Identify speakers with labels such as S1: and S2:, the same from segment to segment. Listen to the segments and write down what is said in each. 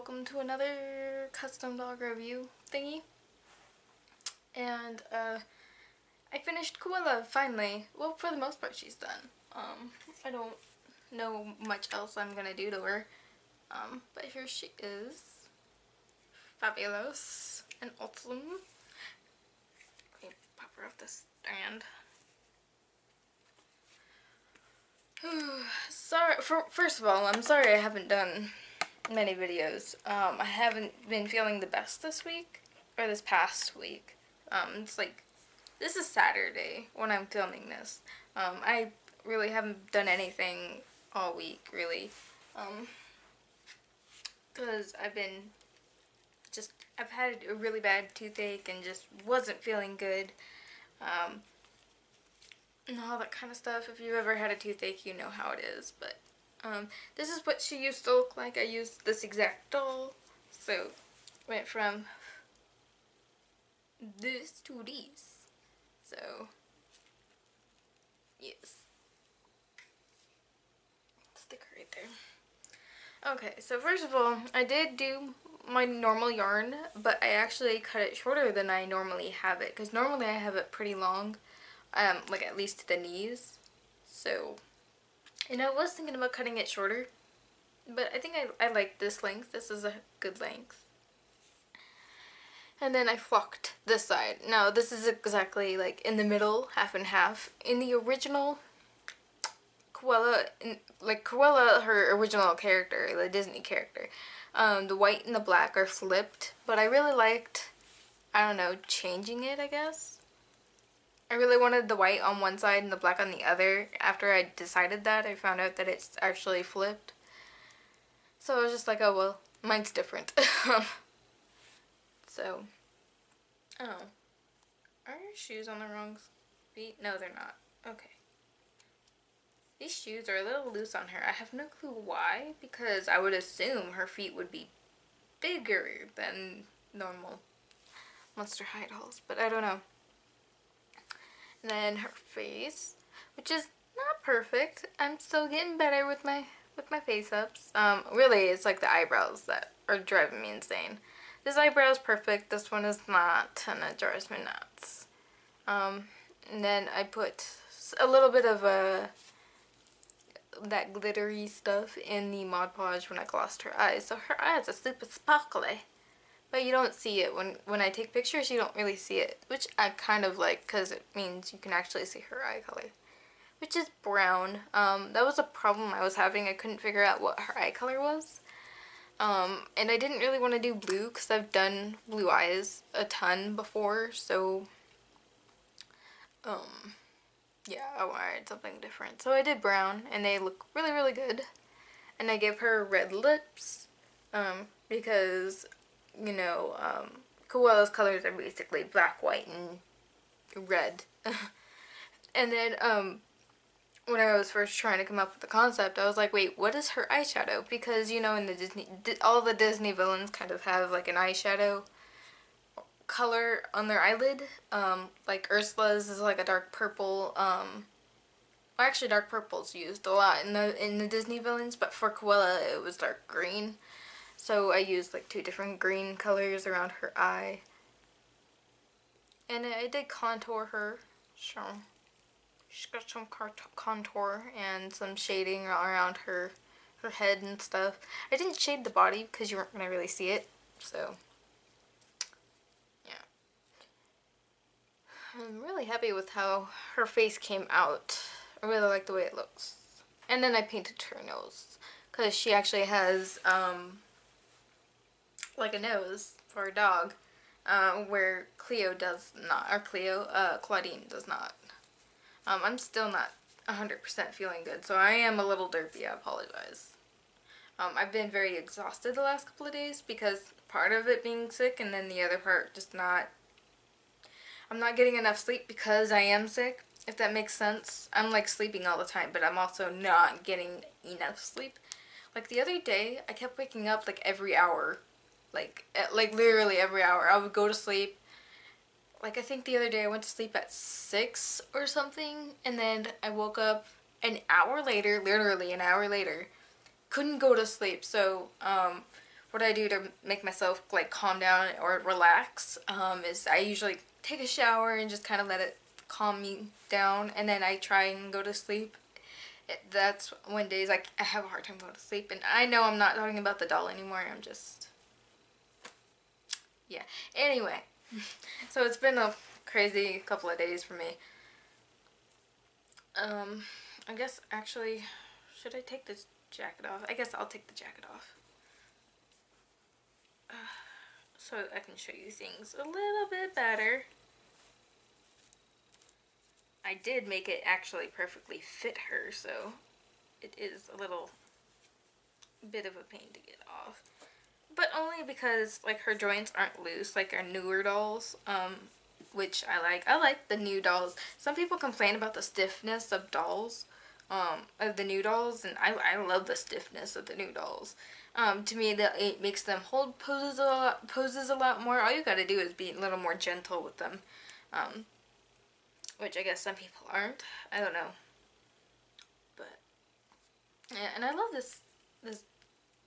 S1: welcome to another custom dog review thingy. And I finished Cruella finally. Well, for the most part she's done. I don't know much else I'm gonna do to her. But here she is. Fabulous and awesome. Let me pop her off the stand. Sorry, first of all, I'm sorry I haven't done many videos. I haven't been feeling the best this week, or this past week. It's like, this is Saturday when I'm filming this. I really haven't done anything all week, really. Because I've had a really bad toothache and just wasn't feeling good. And all that kind of stuff. If you've ever had a toothache, you know how it is. But this is what she used to look like. I used this exact doll. So went from this to this. So yes. Sticker right there. Okay, so first of all, I did do my normal yarn, but I actually cut it shorter than I normally have it. Because normally I have it pretty long. Like at least to the knees. So, and I was thinking about cutting it shorter, but I think I like this length. This is a good length. And then I flocked this side. Now this is exactly like in the middle, half and half. In the original Cruella, Cruella, her original character, the Disney character, the white and the black are flipped, but I really liked, I don't know, changing it, I guess. I really wanted the white on one side and the black on the other. After I decided that, I found out that it's actually flipped. So I was just like, oh well, mine's different. So, oh. Are your shoes on the wrong feet? No, they're not. Okay. These shoes are a little loose on her. I have no clue why, because I would assume her feet would be bigger than normal Monster High dolls, but I don't know. And then her face, which is not perfect. I'm still getting better with my face ups. Really, it's like the eyebrows that are driving me insane. This eyebrow is perfect. This one is not, and it drives me nuts. And then I put a little bit of that glittery stuff in the Mod Podge when I glossed her eyes, so her eyes are super sparkly. But you don't see it. When I take pictures, you don't really see it. Which I kind of like, because it means you can actually see her eye color. Which is brown. That was a problem I was having. I couldn't figure out what her eye color was. And I didn't really want to do blue, because I've done blue eyes a ton before. So, yeah, I wanted something different. So I did brown, and they look really, really good. And I gave her red lips. Because, you know, Cruella's colors are basically black, white, and red. And then, when I was first trying to come up with the concept, I was like, wait, what is her eyeshadow? Because, you know, in the all the Disney villains kind of have, like, an eyeshadow color on their eyelid. Like, Ursula's is, like, a dark purple, well, actually, dark purple's used a lot in the Disney villains, but for Cruella, it was dark green. So I used like 2 different green colors around her eye. And I did contour her. So she's got some contour and some shading around her head and stuff. I didn't shade the body because you weren't going to really see it. So, yeah. I'm really happy with how her face came out. I really like the way it looks. And then I painted her nose. Because she actually has, like a nose for a dog, where Cleo does not, or Claudine does not. I'm still not 100% feeling good, so I am a little derpy, I apologize. I've been very exhausted the last couple of days because part of it being sick and then the other part just not, I'm not getting enough sleep because I am sick, if that makes sense. I'm like sleeping all the time, but I'm also not getting enough sleep. Like the other day, I kept waking up like every hour. Like literally every hour. I would go to sleep. Like I think the other day I went to sleep at 6 or something, and then I woke up an hour later, literally an hour later. Couldn't go to sleep, so what I do to make myself like calm down or relax is I usually take a shower and just kind of let it calm me down, and then I try and go to sleep. That's when days I have a hard time going to sleep, and I know I'm not talking about the doll anymore. I'm just, yeah. Anyway, so it's been a crazy couple of days for me. I guess actually, should I take this jacket off? I guess I'll take the jacket off. So I can show you things a little bit better. I did make it actually perfectly fit her, so it is a little bit of a pain to get off. But only because like her joints aren't loose like our newer dolls, which I like. I like the new dolls. Some people complain about the stiffness of dolls, of the new dolls, and I love the stiffness of the new dolls. To me, it makes them hold poses a lot more. All you gotta do is be a little more gentle with them, which I guess some people aren't. I don't know, but yeah. And I love this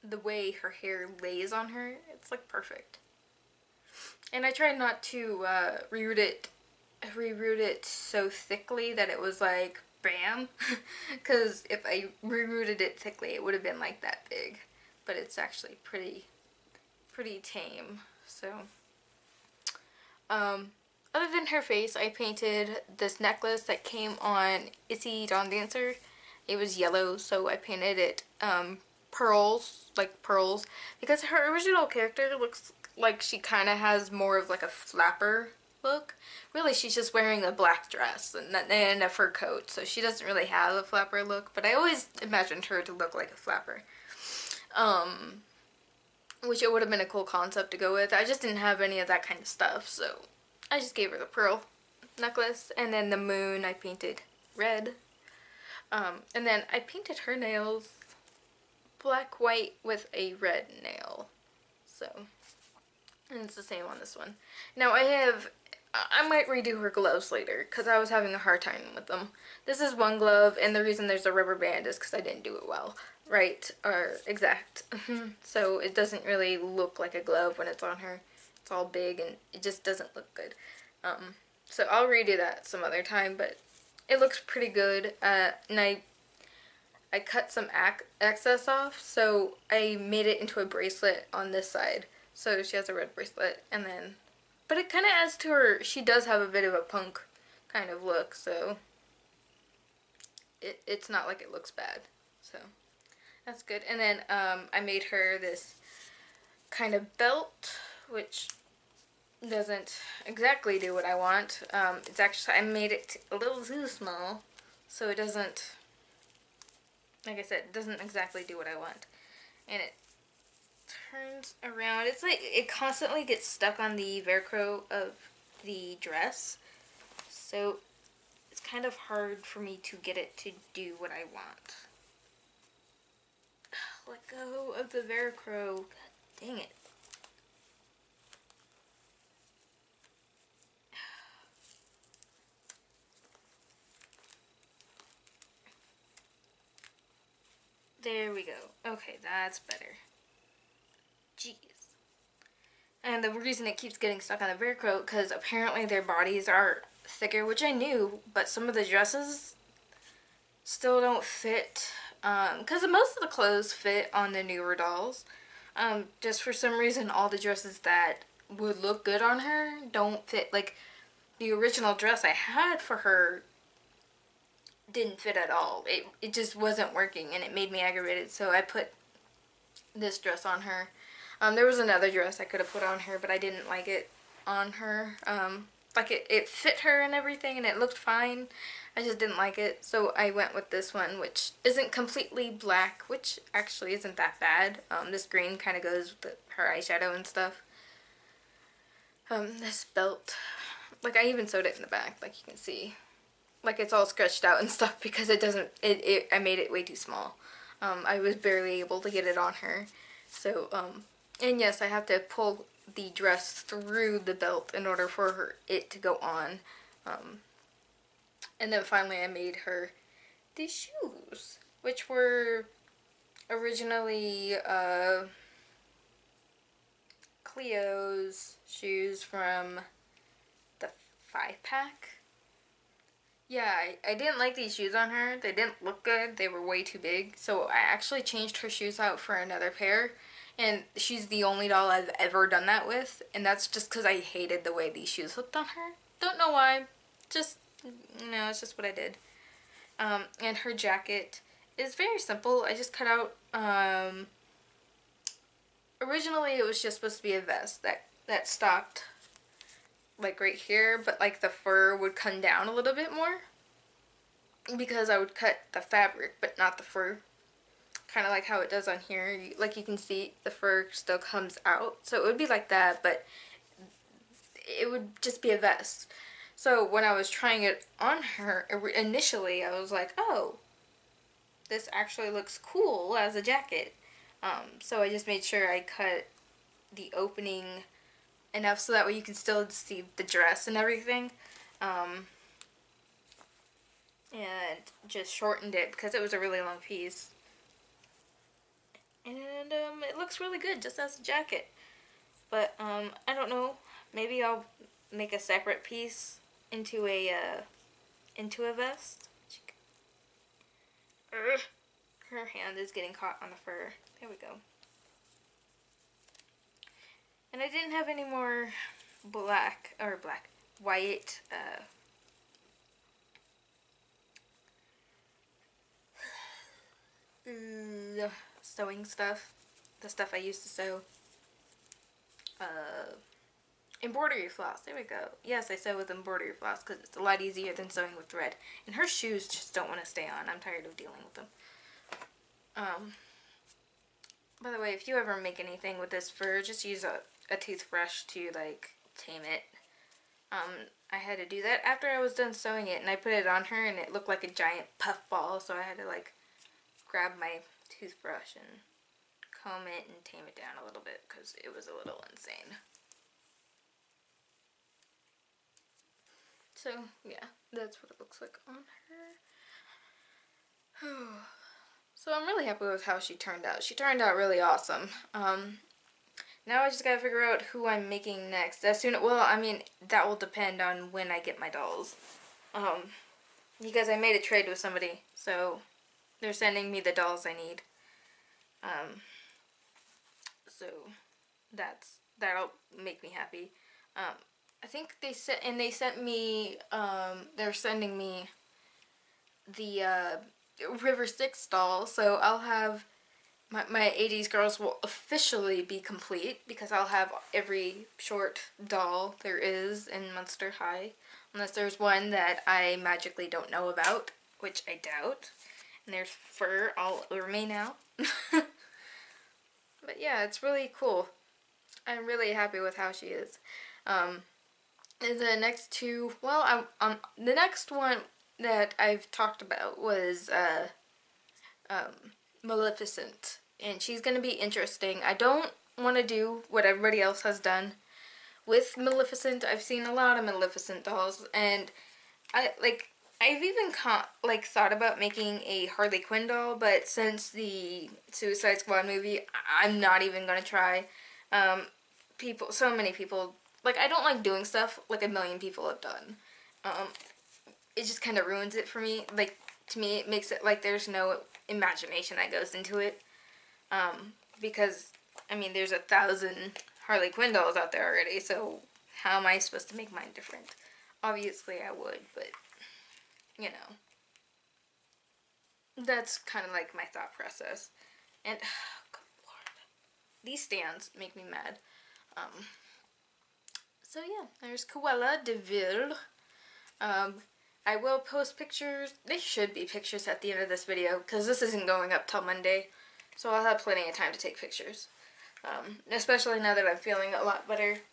S1: the way her hair lays on her. It's like perfect. And I tried not to reroot it so thickly that it was like bam, because if I rerooted it thickly it would have been like that big, but it's actually pretty tame. So other than her face, I painted this necklace that came on Itsy Dawn Dancer. It was yellow, so I painted it pearls, like pearls, because her original character looks like she kind of has more of like a flapper look. Really, she's just wearing a black dress and a fur coat, so she doesn't really have a flapper look, but I always imagined her to look like a flapper. Which it would have been a cool concept to go with. I just didn't have any of that kind of stuff, so I just gave her the pearl necklace, and then the moon I painted red. And then I painted her nails black, white with a red nail. So, and it's the same on this one. Now I might redo her gloves later because I was having a hard time with them. This is one glove, and the reason there's a rubber band is because I didn't do it well. Right, or exact. So it doesn't really look like a glove when it's on her. It's all big and it just doesn't look good. So I'll redo that some other time, but it looks pretty good. And I cut some excess off, so I made it into a bracelet on this side. So she has a red bracelet, and then, but it kind of adds to her, she does have a bit of a punk kind of look, so it's not like it looks bad. So that's good. And then I made her this kind of belt, which doesn't exactly do what I want. It's actually, I made it a little too small, so it doesn't, like I said, it doesn't exactly do what I want. And it turns around. It's like it constantly gets stuck on the Velcro of the dress, so it's kind of hard for me to get it to do what I want. Let go of the Velcro. God dang it. There we go. Okay, that's better. Jeez. And the reason it keeps getting stuck on the Velcro, because apparently their bodies are thicker, which I knew, but some of the dresses still don't fit. Because most of the clothes fit on the newer dolls. Just for some reason, all the dresses that would look good on her don't fit. Like, the original dress I had for her didn't fit at all. It just wasn't working, and it made me aggravated, so I put this dress on her. There was another dress I could have put on her, but I didn't like it on her. Like, it fit her and everything, and it looked fine. I just didn't like it, so I went with this one, which isn't completely black, which actually isn't that bad. This green kind of goes with her eyeshadow and stuff. This belt, like, I even sewed it in the back, like you can see. Like, it's all stretched out and stuff because it doesn't, I made it way too small. I was barely able to get it on her. So, and yes, I have to pull the dress through the belt in order for it to go on. And then finally I made her these shoes, which were originally, Cleo's shoes from the 5-pack. Yeah, I didn't like these shoes on her. They didn't look good. They were way too big. So I actually changed her shoes out for another pair. And she's the only doll I've ever done that with. And that's just because I hated the way these shoes looked on her. Don't know why. Just, it's just what I did. And her jacket is very simple. I just cut out, originally it was just supposed to be a vest that stopped like right here, but like the fur would come down a little bit more because I would cut the fabric but not the fur, kind of like how it does on here. Like you can see the fur still comes out, so it would be like that, but it would just be a vest. So when I was trying it on her initially, I was like, oh, this actually looks cool as a jacket. So I just made sure I cut the opening enough so that way you can still see the dress and everything. And just shortened it because it was a really long piece. And it looks really good just as a jacket. But I don't know, maybe I'll make a separate piece into a vest. Her hand is getting caught on the fur. There we go. And I didn't have any more white sewing stuff. The stuff I used to sew. Embroidery floss. There we go. Yes, I sew with embroidery floss because it's a lot easier than sewing with thread. And her shoes just don't want to stay on. I'm tired of dealing with them. By the way, if you ever make anything with this fur, just use a toothbrush to like tame it. I had to do that after I was done sewing it, and I put it on her and it looked like a giant puff ball, so I had to like grab my toothbrush and comb it and tame it down a little bit because it was a little insane. So yeah, that's what it looks like on her. So I'm really happy with how she turned out. She turned out really awesome. Now I just gotta figure out who I'm making next. Well, I mean, that will depend on when I get my dolls. Because I made a trade with somebody, so they're sending me the dolls I need. So that'll make me happy. I think they sent me, they're sending me the River Styx doll, so I'll have my 80s girls will officially be complete because I'll have every short doll there is in Monster High, unless there's one that I magically don't know about, which I doubt. And there's fur all over me now. But yeah, it's really cool. I'm really happy with how she is. The next two, well, the next one that I've talked about was Maleficent, and she's gonna be interesting. I don't want to do what everybody else has done with Maleficent. I've seen a lot of Maleficent dolls, and I've even thought about making a Harley Quinn doll, but since the Suicide Squad movie, I'm not even gonna try. So many people, like, I don't like doing stuff like a million people have done. It just kind of ruins it for me. Like, to me, it makes it like there's no imagination that goes into it. Because, I mean, there's 1,000 Harley Quinn dolls out there already, so how am I supposed to make mine different? Obviously I would, but, you know. That's kind of like my thought process. And, good lord. These stands make me mad. So yeah, there's Cruella de Vil. I will post pictures. They should be pictures at the end of this video, because this isn't going up till Monday. So I'll have plenty of time to take pictures. Especially now that I'm feeling a lot better.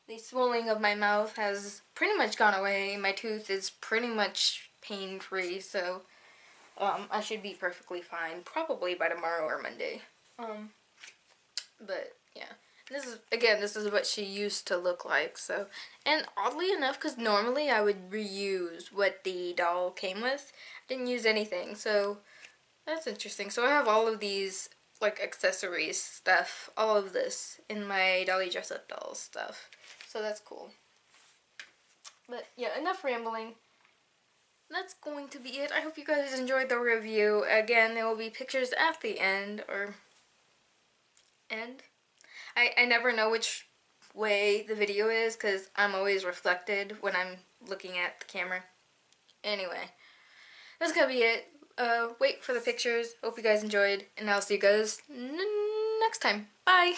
S1: The swelling of my mouth has pretty much gone away. My tooth is pretty much pain-free, so I should be perfectly fine. Probably by tomorrow or Monday. But yeah. This is what she used to look like, so, and oddly enough, because normally I would reuse what the doll came with, I didn't use anything, so that's interesting. So I have all of these like accessories stuff, all of this in my Dolly Dress Up Dolls stuff. So that's cool. But yeah, enough rambling. That's going to be it. I hope you guys enjoyed the review. Again, there will be pictures at the end, or end. I never know which way the video is because I'm always reflected when I'm looking at the camera. Anyway, that's gonna be it. Wait for the pictures. Hope you guys enjoyed, and I'll see you guys next time. Bye!